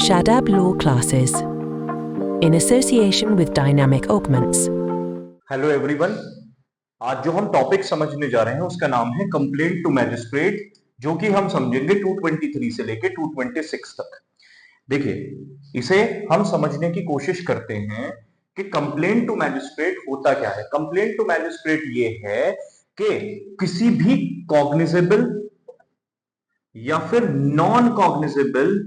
Shadab Law Classes in association with Dynamic Augments. Hello everyone, आज जो हम topic समझने जा रहे हैं उसका नाम है कंप्लेंट टू मैजिस्ट्रेट, जो कि हम समझेंगे 223 से लेके 226 तक। देखिए, इसे हम समझने की कोशिश करते हैं कि कंप्लेंट टू मैजिस्ट्रेट होता क्या है। कंप्लेंट टू मैजिस्ट्रेट ये है कि किसी भी कॉग्निजेबल या फिर नॉन कॉग्निजेबल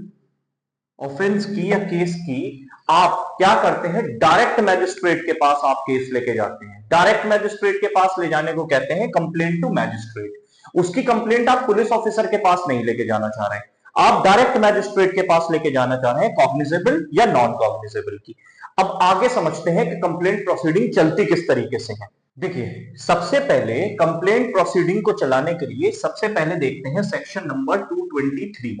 ऑफेंस की या केस की आप क्या करते हैं, डायरेक्ट मैजिस्ट्रेट के पास आप केस लेके जाते हैं। डायरेक्ट मैजिस्ट्रेट के पास ले जाने को कहते हैं कंप्लेंट टू मैजिस्ट्रेट। उसकी कंप्लेंट आप पुलिस ऑफिसर के पास नहीं लेके जाना चाह रहे हैं, आप डायरेक्ट मैजिस्ट्रेट के पास लेके जाना चाह रहे हैं कॉग्निजेबल या नॉन कॉग्निजेबल की। अब आगे समझते हैं कि कंप्लेंट प्रोसीडिंग चलती किस तरीके से है। देखिए, सबसे पहले कंप्लेंट प्रोसीडिंग को चलाने के लिए सबसे पहले देखते हैं सेक्शन नंबर 223।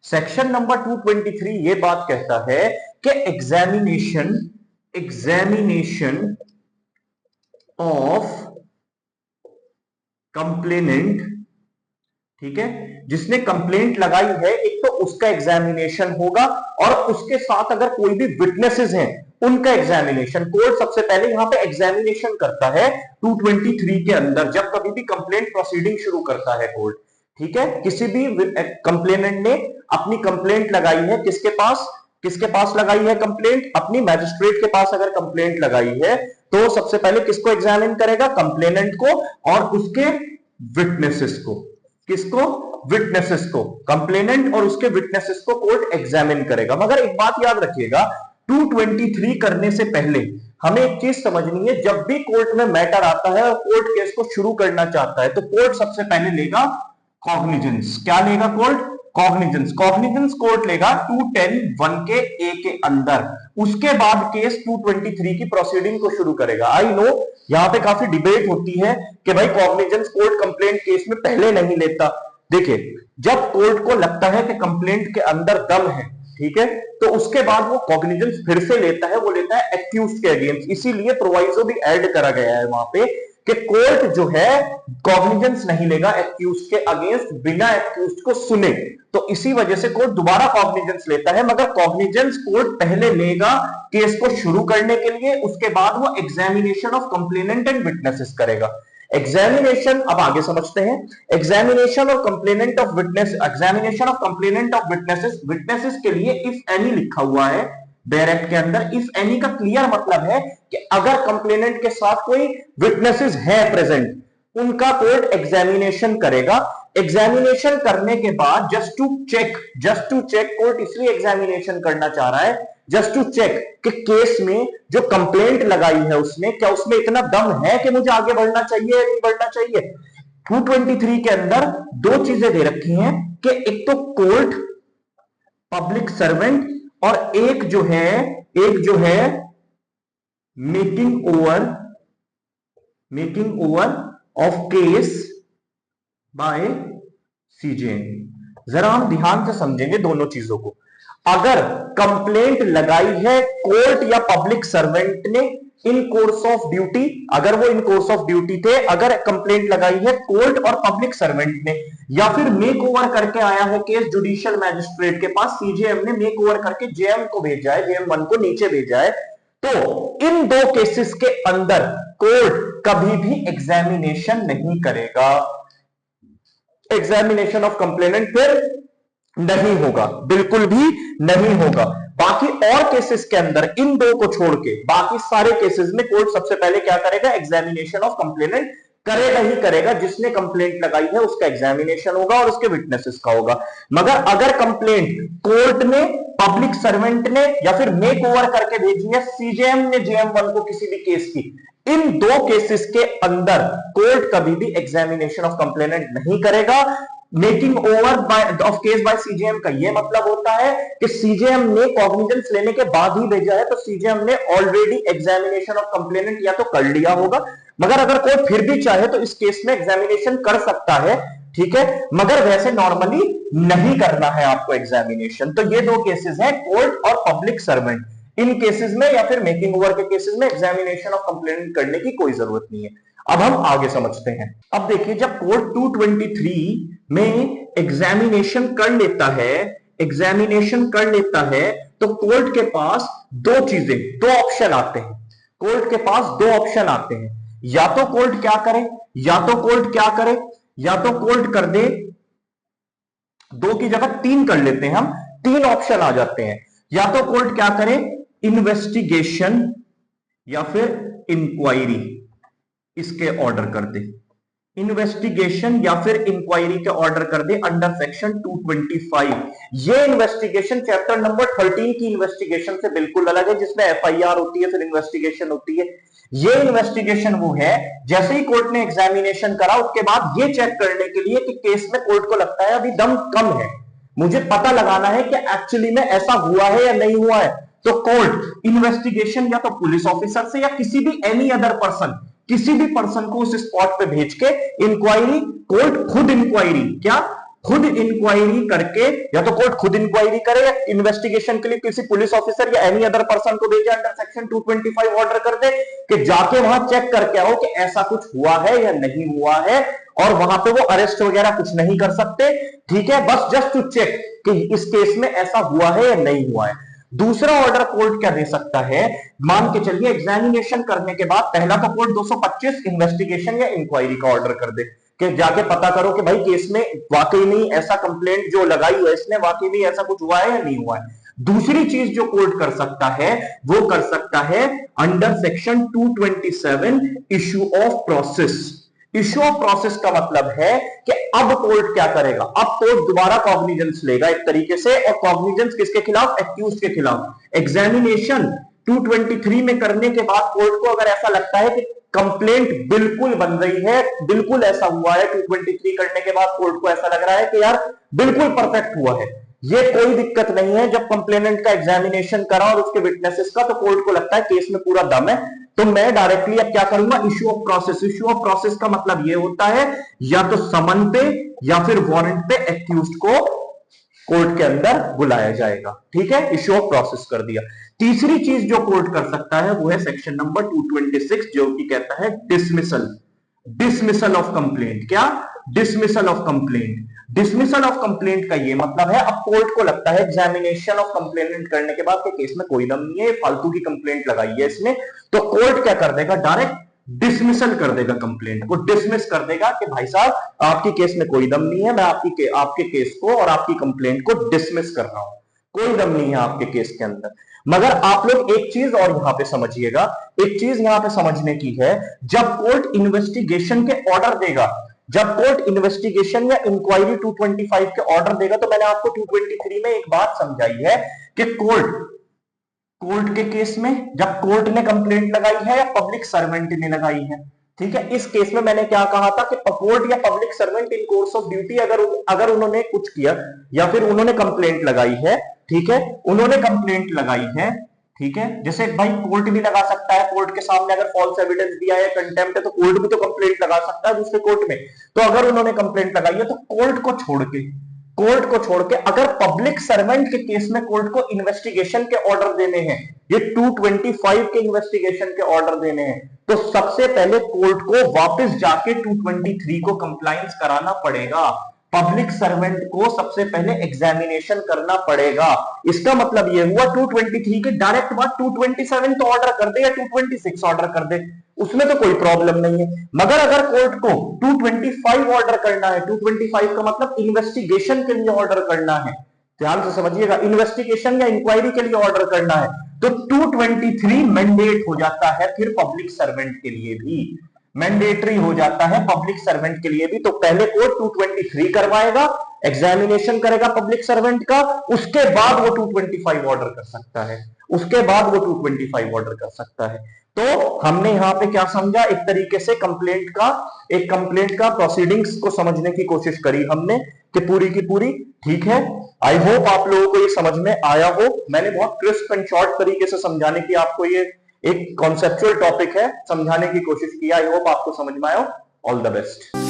सेक्शन नंबर 223 ये बात कहता है कि एग्जामिनेशन ऑफ कंप्लेनेंट, ठीक है, जिसने कंप्लेंट लगाई है, एक तो उसका एग्जामिनेशन होगा और उसके साथ अगर कोई भी विटनेसेस हैं उनका एग्जामिनेशन। कोर्ट सबसे पहले यहां पे एग्जामिनेशन करता है 223 के अंदर, जब कभी भी कंप्लेंट प्रोसीडिंग शुरू करता है कोर्ट। ठीक है, किसी भी कंप्लेनेंट ने अपनी कंप्लेंट लगाई है, किसके पास लगाई है कंप्लेंट, अपनी मैजिस्ट्रेट के पास अगर कंप्लेंट लगाई है तो सबसे पहले किसको एग्जामिन करेगा, कंप्लेनेंट को और उसके विटनेसेस को। किसको, विटनेसेस को। कंप्लेनेंट और उसके विटनेसेस को कोर्ट एग्जामिन करेगा। मगर एक बात याद रखिएगा, 223 करने से पहले हमें एक चीज समझनी है, जब भी कोर्ट में मैटर आता है और कोर्ट केस को शुरू करना चाहता है तो कोर्ट सबसे पहले लेगा कॉग्निजेंस। क्या लेगा कोर्ट, कॉग्निजेंस। कॉग्निजेंस कोर्ट लेगा 210(1) के ए के अंदर। उसके बाद केस 223 की प्रोसीडिंग को शुरू करेगा। आई नो यहां पे काफी डिबेट होती है कि भाई कॉग्निजेंस कोर्ट कंप्लेंट केस में पहले नहीं लेता। देखिए, जब कोर्ट को लगता है कि कंप्लेंट के अंदर दम है, ठीक है, तो उसके बाद वो कॉग्निजेंस फिर से लेता है, वो लेता है एक्यूज्ड के अगेंस्ट। इसीलिए प्रोवाइजो भी ऐड करा गया है वहां पे कि कोर्ट जो है कॉग्निजेंस नहीं लेगा एक्यूज्ड के अगेंस्ट बिना एक्यूज्ड को सुने। तो इसी वजह से कोर्ट दोबारा कॉग्निजेंस लेता है, मगर कॉग्निजेंस कोर्ट पहले लेगा केस को शुरू करने के लिए, उसके बाद वो examination of complainant and witnesses करेगा। एग्जामिनेशन अब आगे समझते हैं। Examination of complainant of witness, examination of complainant of witnesses, witnesses के लिए इफ एनी लिखा हुआ है डायरेक्ट के अंदर। इफ एनी का क्लियर मतलब है कि अगर कंप्लेनेंट के साथ कोई विटनेसेस है प्रेजेंट, उनका कोर्ट एग्जामिनेशन करेगा। एग्जामिनेशन करने के बाद जस्ट टू चेक, कोर्ट इसलिए एग्जामिनेशन करना चाह रहा है जस्ट टू चेक कि केस में जो कंप्लेंट लगाई है उसने, क्या उसमें इतना दम है कि मुझे आगे बढ़ना चाहिए या नहीं बढ़ना चाहिए। 223 के अंदर दो चीजें दे रखी हैं कि एक तो कोर्ट, पब्लिक सर्वेंट, और एक जो है making over of case by CJM. जरा हम ध्यान से समझेंगे दोनों चीजों को। अगर कंप्लेंट लगाई है कोर्ट या पब्लिक सर्वेंट ने इन कोर्स ऑफ ड्यूटी, अगर वो इन कोर्स ऑफ ड्यूटी थे, अगर कंप्लेंट लगाई है कोर्ट और पब्लिक सर्वेंट ने, या फिर मेक ओवर करके आया है केस जुडिशियल मैजिस्ट्रेट के पास, सीजेएम ने मेक ओवर करके जेएम को भेजा है, जेएम 1 को नीचे भेजा है, तो इन दो केसेस के अंदर कोर्ट कभी भी एग्जामिनेशन नहीं करेगा। एग्जामिनेशन ऑफ कंप्लेनेंट फिर नहीं होगा, बिल्कुल भी नहीं होगा। बाकी और केसेस के अंदर इन दो को छोड़ के बाकी सारे केसेस में कोर्ट सबसे पहले क्या करेगा, एग्जामिनेशन ऑफ कंप्लेनेंट करेगा ही करेगा। जिसने कंप्लेंट लगाई है उसका एग्जामिनेशन होगा और उसके विटनेसेस का होगा। मगर अगर कंप्लेंट कोर्ट ने, पब्लिक सर्वेंट ने या फिर मेक ओवर करके भेजी है सीजेएम ने जेएम 1 को किसी भी केस की, इन दो केसेस के अंदर कोर्ट कभी भी एग्जामिनेशन ऑफ कंप्लेनेंट नहीं करेगा। Making over of case by CJM का यह मतलब होता है कि सीजेएम ने कॉग्निजेंस लेने के बाद ही भेजा है, तो सीजेएम ने ऑलरेडी एग्जामिनेशन ऑफ कंप्लेनेंट या तो कर लिया होगा। मगर अगर कोर्ट फिर भी चाहे तो इस केस में एग्जामिनेशन कर सकता है, ठीक है, मगर वैसे नॉर्मली नहीं करना है आपको एग्जामिनेशन। तो ये दो केसेस हैं, कोर्ट और पब्लिक सर्वेंट। इन केसेस में या फिर मेकिंग ओवर के केसेस में एग्जामिनेशन ऑफ कंप्लेनेंट करने की कोई जरूरत नहीं है। अब हम आगे समझते हैं। अब देखिए, जब कोर्ट 223 में एग्जामिनेशन कर लेता है एग्जामिनेशन कर लेता है तो कोर्ट के पास दो ऑप्शन आते हैं। कोर्ट के पास दो ऑप्शन आते हैं, या तो कोर्ट क्या करे, या तो कोर्ट कर दे, दो की जगह तीन कर लेते हैं हम, तीन ऑप्शन आ जाते हैं। या तो कोर्ट क्या करे, इन्वेस्टिगेशन या फिर इंक्वायरी इसके ऑर्डर कर दे, इन्वेस्टिगेशन या फिर इंक्वायरी के ऑर्डर कर दे अंडर सेक्शन 225। ये इन्वेस्टिगेशन चैप्टर नंबर 13 की इन्वेस्टिगेशन से बिल्कुल अलग है, जिसमें एफआईआर होती है, फिर इन्वेस्टिगेशन होती है। ये इन्वेस्टिगेशन वो है, जैसे ही कोर्ट ने एग्जामिनेशन करा उसके बाद ये चेक करने के लिए कि केस में कोर्ट को लगता है अभी दम कम है, मुझे पता लगाना है कि एक्चुअली में ऐसा हुआ है या नहीं हुआ है, तो कोर्ट इन्वेस्टिगेशन या तो पुलिस ऑफिसर से या किसी भी एनी अदर पर्सन, किसी भी पर्सन को उस स्पॉट पे भेज के इंक्वायरी, कोर्ट खुद इंक्वायरी, क्या खुद इंक्वायरी करके, या तो कोर्ट खुद इंक्वायरी करे या इन्वेस्टिगेशन के लिए किसी पुलिस ऑफिसर या एनी अदर पर्सन को भेजे अंडर सेक्शन 225 ऑर्डर कर दे कि जाके वहां चेक करके आओ कि ऐसा कुछ हुआ है या नहीं हुआ है, और वहां पे वो अरेस्ट वगैरह कुछ नहीं कर सकते, ठीक है, बस जस्ट टू चेक कि इस केस में ऐसा हुआ है या नहीं हुआ है। दूसरा ऑर्डर कोर्ट क्या दे सकता है, मान के चलिए एग्जामिनेशन करने के बाद पहला तो कोर्ट 225 इन्वेस्टिगेशन या इंक्वायरी का ऑर्डर कर दे कि जाके पता करो कि भाई केस में वाकई नहीं ऐसा कंप्लेंट जो लगाई है इसने वाकई नहीं ऐसा कुछ हुआ है या नहीं हुआ है। दूसरी चीज जो कोर्ट कर सकता है वो कर सकता है under section 227 issue of process. Issue of process का मतलब है कि अब कोर्ट क्या करेगा, अब कोर्ट दोबारा कॉग्निजेंस लेगा एक तरीके से, और कॉग्निजेंस किसके खिलाफ, एक्यूज के खिलाफ। एग्जामिनेशन 223 में करने के बाद कोर्ट को अगर ऐसा लगता है कि कंप्लेंट बिल्कुल बन रही है, बिल्कुल ऐसा हुआ है, 223 करने के बाद कोर्ट को ऐसा लग रहा है कि यार बिल्कुल परफेक्ट हुआ है, ये कोई दिक्कत नहीं है, जब कंप्लेनेंट का एग्जामिनेशन करा और उसके विटनेसेस का, तो कोर्ट को लगता है केस में पूरा दम है, तो मैं डायरेक्टली अब क्या करूंगा, issue of process. Issue of process का मतलब ये होता है या तो समन पे या फिर वारंट पे एक्यूज्ड को कोर्ट के अंदर बुलाया जाएगा, ठीक है, इश्यू ऑफ प्रोसेस कर दिया। तीसरी चीज जो कोर्ट कर सकता है वो है सेक्शन नंबर 226 जो कि कहता है डिसमिसल ऑफ कंप्लेंट। क्या, dismissal of complaint. Dismissal of complaint का ये मतलब है अब कोर्ट को लगता है एग्जामिनेशन ऑफ कंप्लेनेंट करने के बाद के केस में कोई दम नहीं है, फालतू की कंप्लेंट लगाई है इसने, तो कोर्ट क्या कर देगा, डायरेक्ट डिसमिसल कर देगा, कंप्लेंट को डिसमिस कर देगा कि भाई साहब आपकी केस में कोई दम नहीं है, मैं आपके केस को और आपकी कंप्लेंट को डिसमिस कर रहा हूं, कोई दम नहीं है आपके केस के अंदर। मगर आप लोग एक चीज और यहां पे समझिएगा, एक चीज यहां पे समझने की है, जब कोर्ट इन्वेस्टिगेशन के ऑर्डर देगा, जब कोर्ट इन्वेस्टिगेशन या इंक्वायरी 225 के ऑर्डर देगा, तो मैंने आपको 223 में एक बात समझाई है कि कोर्ट के केस में जब कोर्ट ने कंप्लेंट लगाई है या पब्लिक सर्वेंट ने लगाई है, ठीक है, इस केस में मैंने क्या कहा था कि कोर्ट या public servant in course of duty अगर उन्होंने कुछ किया या फिर उन्होंने कंप्लेंट लगाई है, ठीक है, उन्होंने कंप्लेंट लगाई है, ठीक है, जैसे भाई कोर्ट भी लगा सकता है, कोर्ट के सामने अगर फॉल्स एविडेंस दिया है, कंटेम्प्ट है, तो कोर्ट भी तो कंप्लेंट लगा सकता है दूसरे कोर्ट में। तो अगर उन्होंने कंप्लेंट लगाई है तो कोर्ट को छोड़ के अगर पब्लिक सर्वेंट के केस में कोर्ट को इन्वेस्टिगेशन के ऑर्डर देने हैं, ये 225 के इन्वेस्टिगेशन के ऑर्डर देने हैं, तो सबसे पहले कोर्ट को वापस जाके 223 को कंप्लायंस कराना पड़ेगा, पब्लिक सर्वेंट को सबसे पहले एग्जामिनेशन करना पड़ेगा। इसका मतलब यह हुआ 223 के डायरेक्ट बाद 227 तो ऑर्डर कर दे या 226 ऑर्डर कर दे, उसमें तो कोई प्रॉब्लम नहीं है। मगर अगर कोर्ट को 225 ऑर्डर करना है, 225 का मतलब इन्वेस्टिगेशन के लिए ऑर्डर करना है, ध्यान से समझिएगा, इन्वेस्टिगेशन या इंक्वायरी के लिए ऑर्डर करना है, तो 223 मैंडेट हो जाता है, फिर पब्लिक सर्वेंट के लिए भी मैंडेटरी हो जाता है, पब्लिक सर्वेंट के लिए भी। तो पहले कोर्ट 223 करवाएगा, एग्जामिनेशन करेगा पब्लिक सर्वेंट का, उसके बाद वो 225 ऑर्डर कर सकता है, उसके बाद वो 225 ऑर्डर कर सकता है। तो हमने यहां पे क्या समझा, एक तरीके से कंप्लेंट का प्रोसीडिंग्स को समझने की कोशिश करी हमने कि पूरी की पूरी, ठीक है। आई होप आप लोगों को ये समझ में आया हो, मैंने बहुत क्रिस्प एंड शॉर्ट तरीके से समझाने की, आपको ये एक कॉन्सेप्चुअल टॉपिक है, समझाने की कोशिश किया, आई होप आपको समझ में आया। All the best.